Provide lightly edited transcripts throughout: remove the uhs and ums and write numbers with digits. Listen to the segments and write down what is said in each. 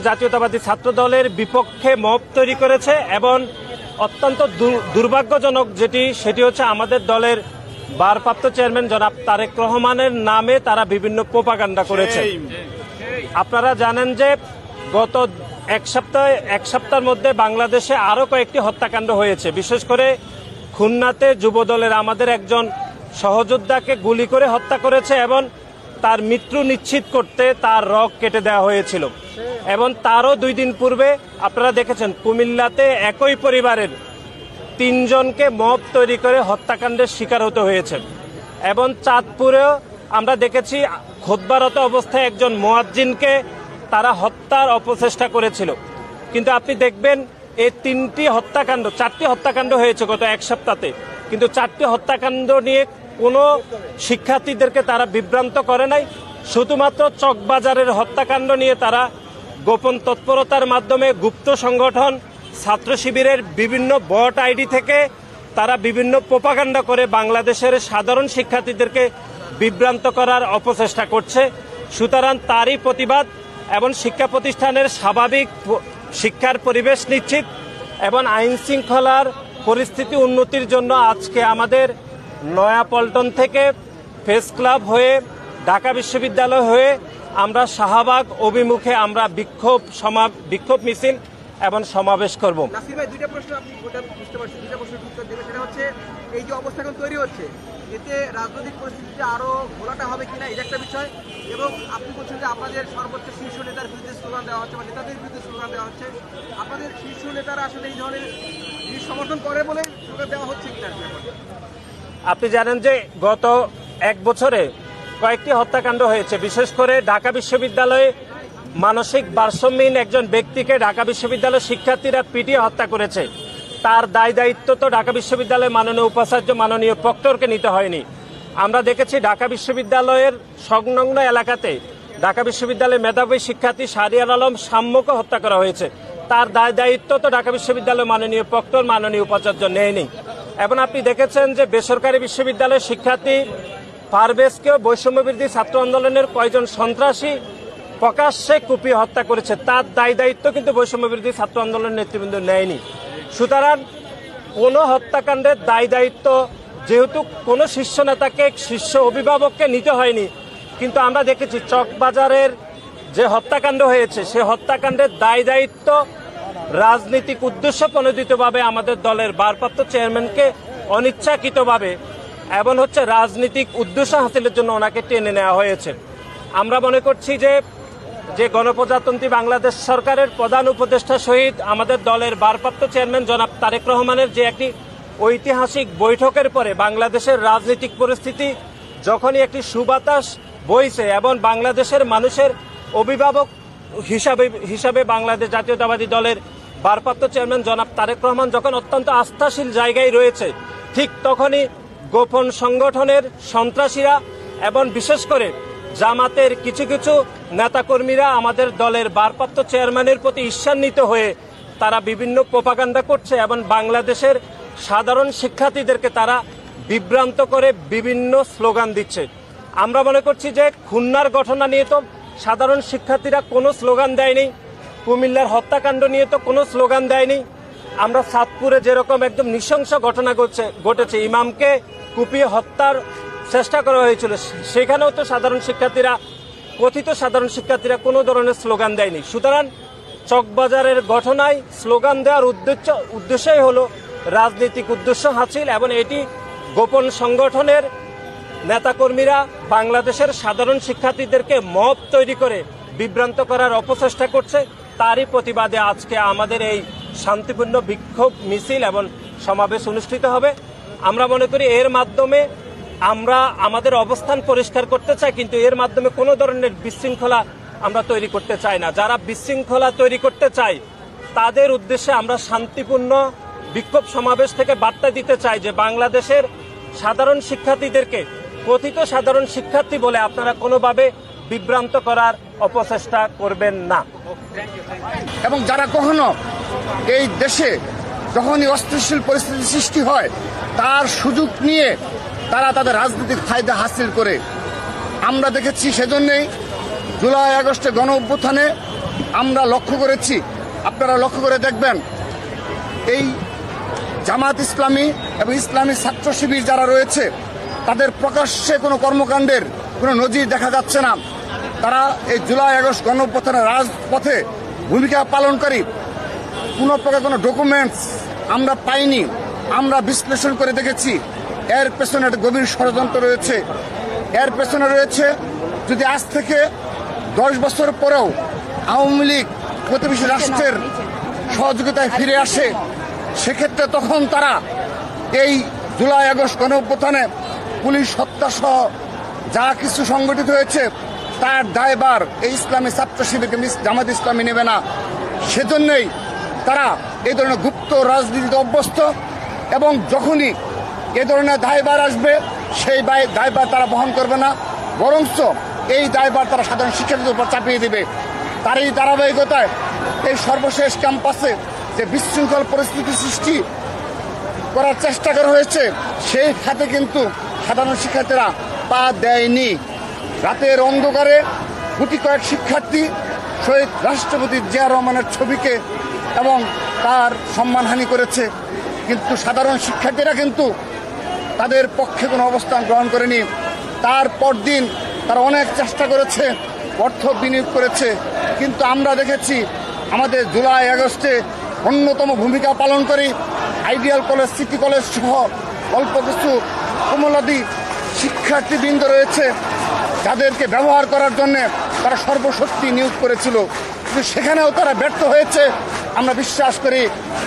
জাতীয়তাবাদী ছাত্র দলের বিপক্ষে মব তৈরি করেছে এবং অত্যন্ত দুর্ভাগ্যজনক সেটি হচ্ছে আমাদের দলের ভারপ্রাপ্ত চেয়ারম্যান জনাব তারেক রহমানের নামে তারা বিভিন্ন প্রোপাগান্ডা করেছে। আপনারা জানেন যে গত এক সপ্তাহের মধ্যে বাংলাদেশে আরো কয়েকটি হত্যাকাণ্ড হয়েছে। বিশেষ করে খুলনাতে যুবদলের আমাদের একজন সহযোদ্ধাকে গুলি করে হত্যা করেছে এবং তার মৃত্যু নিশ্চিত করতে তার রগ কেটে দেওয়া হয়েছিল। এবং তারও 2 দিন পূর্বে আপনারা দেখেছেন কুমিল্লাতে একই পরিবারের 3 জনকে মব তৈরি করে হত্যাকাণ্ডের শিকার হতে হয়েছে। এবং চাঁদপুরেও আমরা দেখেছি খুতবারত অবস্থায় একজন মুয়াজ্জিনকে তারা হত্যার অপচেষ্টা করেছিল। কিন্তু আপনি দেখবেন এই 4টি হত্যাকাণ্ড হয়েছে গত এক সপ্তাহে, কিন্তু 4টি হত্যাকাণ্ড নিয়ে কোনো শিক্ষার্থীদেরকে তারা বিভ্রান্ত করে নাই। শুধুমাত্র চকবাজারের হত্যাকাণ্ড নিয়ে তারা গোপন তৎপরতার মাধ্যমে গুপ্ত সংগঠন ছাত্র শিবিরের বিভিন্ন বট আইডি থেকে তারা বিভিন্ন প্রোপাগান্ডা করে বাংলাদেশের সাধারণ শিক্ষার্থীদেরকে বিভ্রান্ত করার অপচেষ্টা করছে। সুতরাং তারই প্রতিবাদ এবং শিক্ষা প্রতিষ্ঠানের স্বাভাবিক শিক্ষার পরিবেশ নিশ্চিত এবং আইন শৃঙ্খলার পরিস্থিতি উন্নতির জন্য আজকে আমাদের নয়াপল্টন থেকে প্রেস ক্লাব হয়ে ঢাকা বিশ্ববিদ্যালয় হয়ে আমরা শাহবাগ অভিমুখে আমরা বিক্ষোভ মিছিল এবং সমাবেশ করব। নাসির ভাই, 2টা প্রশ্ন আপনি বুঝতে পারছেন, 2টা প্রশ্নের উত্তর দেবেন। সেটা হচ্ছে এই যে অবস্থা এখন তৈরি হচ্ছে, এতে রাজনৈতিক পরিস্থিতিতে আরো ঘোলাটা হবে কিনা এটা একটা বিষয়, এবং আপনি বলছেন যে আপনাদের সর্বোচ্চ শীর্ষ নেতার বিরুদ্ধে স্লোগান দেওয়া হচ্ছে বা নেতাদের বিরুদ্ধে স্লোগান দেওয়া হচ্ছে। আপনাদের শীর্ষ নেতারা আসলে এই ধরনের সমর্থন করে বলে স্লোগান দেওয়া হচ্ছে কিনা? আপনি জানেন যে গত 1 বছরে কয়েকটি হত্যাকাণ্ড হয়েছে। বিশেষ করে ঢাকা বিশ্ববিদ্যালয়ে মানসিক ভারসাম্যহীন একজন ব্যক্তিকে ঢাকা বিশ্ববিদ্যালয়ের শিক্ষার্থীরা পিটিয়ে হত্যা করেছে। তার দায়িত্ব তো ঢাকা বিশ্ববিদ্যালয়ের মাননীয় উপাচার্য মাননীয় প্রক্টরকে নিতে হয়নি। আমরা দেখেছি ঢাকা বিশ্ববিদ্যালয়ের সংলগ্ন এলাকাতে ঢাকা বিশ্ববিদ্যালয়ের মেধাবী শিক্ষার্থী শাহরিয়ার আলম সাম্যকে হত্যা করা হয়েছে। তার দায়িত্ব তো ঢাকা বিশ্ববিদ্যালয়ের মাননীয় প্রক্টর মাননীয় উপাচার্য নেয়নি। এবং আপনি দেখেছেন যে বেসরকারি বিশ্ববিদ্যালয়ের শিক্ষার্থী পারভেজকেও বৈষম্যবিরোধী ছাত্র আন্দোলনের কয়েকজন সন্ত্রাসী প্রকাশ্যে কুপিয়ে হত্যা করেছে। তার দায়িত্ব কিন্তু বৈষম্যবিরোধী ছাত্র আন্দোলনের নেতৃবৃন্দ নেয়নি। সুতরাং কোনো হত্যাকাণ্ডের দায়িত্ব যেহেতু কোনো শীর্ষ নেতাকে শীর্ষ অভিভাবককে নিতে হয়নি, কিন্তু আমরা দেখেছি চকবাজারের যে হত্যাকাণ্ড হয়েছে সে হত্যাকাণ্ডের দায়িত্ব রাজনৈতিক উদ্দেশ্য প্রণোদিতভাবে আমাদের দলের ভারপ্রাপ্ত চেয়ারম্যানকে অনিচ্ছাকৃতভাবে এবং রাজনৈতিক উদ্দেশ্য হাসিলের জন্য ওনাকে টেনে নেওয়া হয়েছে। আমরা মনে করছি যে গণপ্রজাতন্ত্রী বাংলাদেশ সরকারের প্রধান উপদেষ্টা সহিত আমাদের দলের ভারপ্রাপ্ত চেয়ারম্যান জনাব তারেক রহমানের যে একটি ঐতিহাসিক বৈঠকের পরে বাংলাদেশের রাজনৈতিক পরিস্থিতি যখনই একটি সুবাতাস বইছে এবং বাংলাদেশের মানুষের অভিভাবক হিসাবে বাংলাদেশ জাতীয়তাবাদী দলের ভারপ্রাপ্ত চেয়ারম্যান জনাব তারেক রহমান যখন অত্যন্ত আস্থাশীল জায়গায় রয়েছে, ঠিক তখনই গোপন সংগঠনের সন্ত্রাসীরা এবং বিশেষ করে জামাতের কিছু নেতাকর্মীরা আমাদের দলের ভারপ্রাপ্ত চেয়ারম্যানের প্রতি ঈর্ষান্বিত হয়ে তারা বিভিন্ন প্রোপাগান্ডা করছে এবং বাংলাদেশের সাধারণ শিক্ষার্থীদেরকে তারা বিভ্রান্ত করে বিভিন্ন স্লোগান দিচ্ছে। আমরা মনে করছি যে খুলনার ঘটনা নিয়ে তো সাধারণ শিক্ষার্থীরা কোনো স্লোগান দেয়নি, কুমিল্লার হত্যাকাণ্ড নিয়ে তো কোনো স্লোগান দেয়নি। আমরা চাঁদপুরে যেরকম একদম নৃশংস ঘটনা ঘটেছে, ইমামকে কুপিয়ে হত্যার চেষ্টা করা হয়েছিল, সেখানেও তো কথিত সাধারণ শিক্ষার্থীরা কোনো ধরনের স্লোগান দেয়নি। সুতরাং চকবাজারের ঘটনায় স্লোগান দেওয়ার উদ্দেশ্যই হলো রাজনৈতিক উদ্দেশ্য হাসিল, এবং এটি গোপন সংগঠনের নেতাকর্মীরা বাংলাদেশের সাধারণ শিক্ষার্থীদেরকে মব তৈরি করে বিভ্রান্ত করার অপচেষ্টা করছে। তারই প্রতিবাদে আজকে আমাদের এই শান্তিপূর্ণ বিক্ষোভ মিছিল এবং সমাবেশ অনুষ্ঠিত হবে। আমরা মনে করি এর মাধ্যমে আমরা আমাদের অবস্থান পরিষ্কার করতে চাই, কিন্তু এর মাধ্যমে কোনো ধরনের বিশৃঙ্খলা আমরা তৈরি করতে চাই না। যারা বিশৃঙ্খলা তৈরি করতে চায় তাদের উদ্দেশ্যে আমরা শান্তিপূর্ণ বিক্ষোভ সমাবেশ থেকে বার্তা দিতে চাই যে বাংলাদেশের সাধারণ শিক্ষার্থীদেরকে কথিত সাধারণ শিক্ষার্থী বলে আপনারা কোনোভাবে বিভ্রান্ত করার অপচেষ্টা করবেন না। এবং যারা কখনো এই দেশে যখনই অস্থিতিশীল পরিস্থিতি সৃষ্টি হয় তার সুযোগ নিয়ে তারা তাদের রাজনৈতিক ফায়দা হাসিল করে। আমরা দেখেছি সেজন্যই জুলাই আগস্টে গণ অভ্যুত্থানে আমরা লক্ষ্য করেছি, আপনারা লক্ষ্য করে দেখবেন, এই জামাত ইসলামী এবং ইসলামী ছাত্র শিবির যারা রয়েছে তাদের প্রকাশ্যে কোনো কর্মকাণ্ডের কোনো নজির দেখা যাচ্ছে না। তারা এই জুলাই আগস্ট গণঅভ্যুত্থানের রাজপথে ভূমিকা পালনকারী কোনো প্রকার কোনো ডকুমেন্টস আমরা পাইনি। আমরা বিশ্লেষণ করে দেখেছি এর পেছনে একটা গভীর ষড়যন্ত্র রয়েছে। এর পেছনে রয়েছে, যদি আজ থেকে 10 বছর পরেও আওয়ামী লীগ প্রতিবেশী রাষ্ট্রের সহযোগিতায় ফিরে আসে, সেক্ষেত্রে তখন তারা এই জুলাই আগস্ট গণঅভ্যুত্থানে পুলিশ হত্যা সহ যা কিছু সংগঠিত হয়েছে তার দায়ভার এই ইসলামী ছাত্র শিবিরকে জামাত ইসলামী নেবে না। সেজন্যই তারা এই ধরনের গুপ্ত রাজনীতিতে অভ্যস্ত, এবং যখনই এ ধরনের দায়ভার আসবে সেই দায়ভার তারা বহন করবে না, বরঞ্চ এই দায়ভার তারা সাধারণ শিক্ষার্থীদের উপর চাপিয়ে দেবে। তারই ধারাবাহিকতায় এই সর্বশেষ ক্যাম্পাসে যে বিশৃঙ্খল পরিস্থিতি সৃষ্টি করার চেষ্টা করা হয়েছে, সেই খাতে কিন্তু সাধারণ শিক্ষার্থীরা পা দেয়নি। রাতের অন্ধকারে গুটি কয়েক শিক্ষার্থী শহীদ রাষ্ট্রপতি জিয়া রহমানের ছবিকে এবং তার সম্মানহানি করেছে, কিন্তু সাধারণ শিক্ষার্থীরা কিন্তু তাদের পক্ষে কোনো অবস্থান গ্রহণ করেনি। তারপর দিন তারা অনেক চেষ্টা করেছে, অর্থ বিনিয়োগ করেছে, কিন্তু আমরা দেখেছি আমাদের জুলাই আগস্টে অন্যতম ভূমিকা পালন করি আইডিয়াল কলেজ, সিটি কলেজ সহ অল্প কিছু কমলাদি শিক্ষার্থীবৃন্দ রয়েছে যাদেরকে ব্যবহার করার জন্য তারা সর্বশক্তি নিয়োগ করেছিল, কিন্তু সেখানেও তারা ব্যর্থ হয়েছে। আমরা বিশ্বাস করি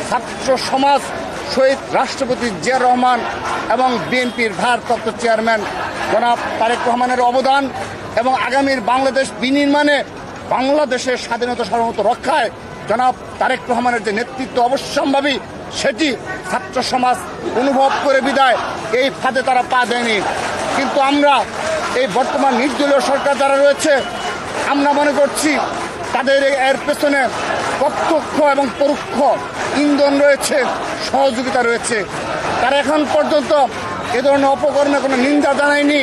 ছাত্র সমাজ, শহীদ রাষ্ট্রপতি জিয়া রহমান এবং বিএনপির ভারপ্রাপ্ত চেয়ারম্যান জনাব তারেক রহমানের অবদান এবং আগামীর বাংলাদেশ বিনির্মাণে, বাংলাদেশের স্বাধীনতা সার্বভৌমত্ব রক্ষায় জনাব তারেক রহমানের যে নেতৃত্ব অবশ্যম্ভাবী, সেটি ছাত্র সমাজ অনুভব করে বিদায় এই ফাঁদে তারা পা দেয়নি। কিন্তু আমরা এই বর্তমান নির্দলীয় সরকার যারা রয়েছে, আমরা মনে করছি তাদের এর পেছনে প্রত্যক্ষ এবং পরোক্ষ ইন্ধন রয়েছে, সহযোগিতা রয়েছে। তারা এখন পর্যন্ত এ ধরনের অপকর্মে কোনো নিন্দা জানায়নি,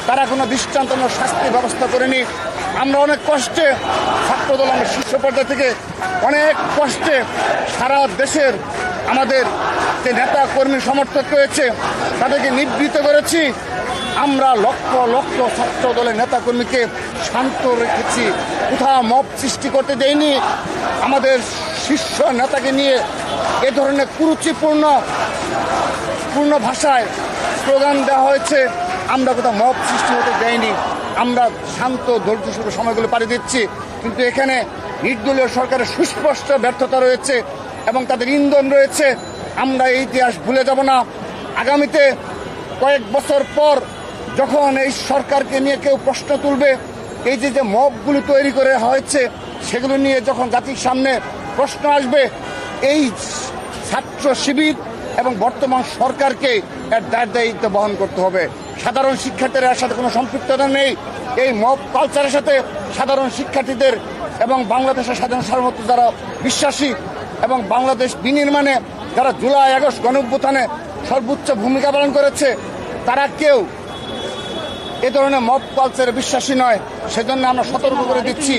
তারা কোনো দৃষ্টান্তমূলক শাস্তির ব্যবস্থা করেনি। আমরা অনেক কষ্টে ছাত্রদল, আমরা শীর্ষ পর্যায় থেকে অনেক কষ্টে সারা দেশের আমাদের যে নেতা কর্মী সমর্থক রয়েছে তাদেরকে নিবৃত্ত করেছি। আমরা লক্ষ লক্ষ ছাত্র দলের নেতাকর্মীকে শান্ত রেখেছি, কোথাও মব সৃষ্টি করতে দেয়নি। আমাদের শীর্ষ নেতাকে নিয়ে এ ধরনের কুরুচিপূর্ণ ভাষায় স্লোগান দেওয়া হয়েছে, আমরা কোথাও মব সৃষ্টি হতে দেয়নি। আমরা শান্ত ধৈর্যশীল সময়গুলো পাড়ি দিচ্ছি, কিন্তু এখানে নির্দলীয় সরকারের সুস্পষ্ট ব্যর্থতা রয়েছে এবং তাদের ইন্ধন রয়েছে। আমরা এই ইতিহাস ভুলে যাব না। আগামীতে কয়েক বছর পর যখন এই সরকারকে নিয়ে কেউ প্রশ্ন তুলবে, এই যে মবগুলি তৈরি করে হয়েছে সেগুলো নিয়ে যখন জাতির সামনে প্রশ্ন আসবে, এই ছাত্র শিবির এবং বর্তমান সরকারকে এর দায়িত্ব বহন করতে হবে। সাধারণ শিক্ষার্থীরা এর সাথে কোনো সম্পৃক্ততা নেই। এই মব কালচারের সাথে সাধারণ শিক্ষার্থীদের এবং বাংলাদেশের সাধারণ সার্বভৌমত্ব যারা বিশ্বাসী এবং বাংলাদেশ বিনির্মাণে যারা জুলাই আগস্ট গণঅভ্যুত্থানে সর্বোচ্চ ভূমিকা পালন করেছে, তারা কেউ এ ধরনের মব কালচারে বিশ্বাসী নয়। সেজন্য আমরা সতর্ক করে দিচ্ছি,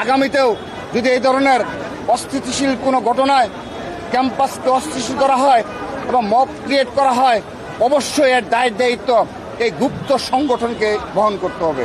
আগামীতেও যদি এই ধরনের অস্থিতিশীল কোনো ঘটনায় ক্যাম্পাসকে অস্থিতিশীল করা হয় এবং মব ক্রিয়েট করা হয়, অবশ্যই এর দায়িত্ব এই গুপ্ত সংগঠনকে বহন করতে হবে।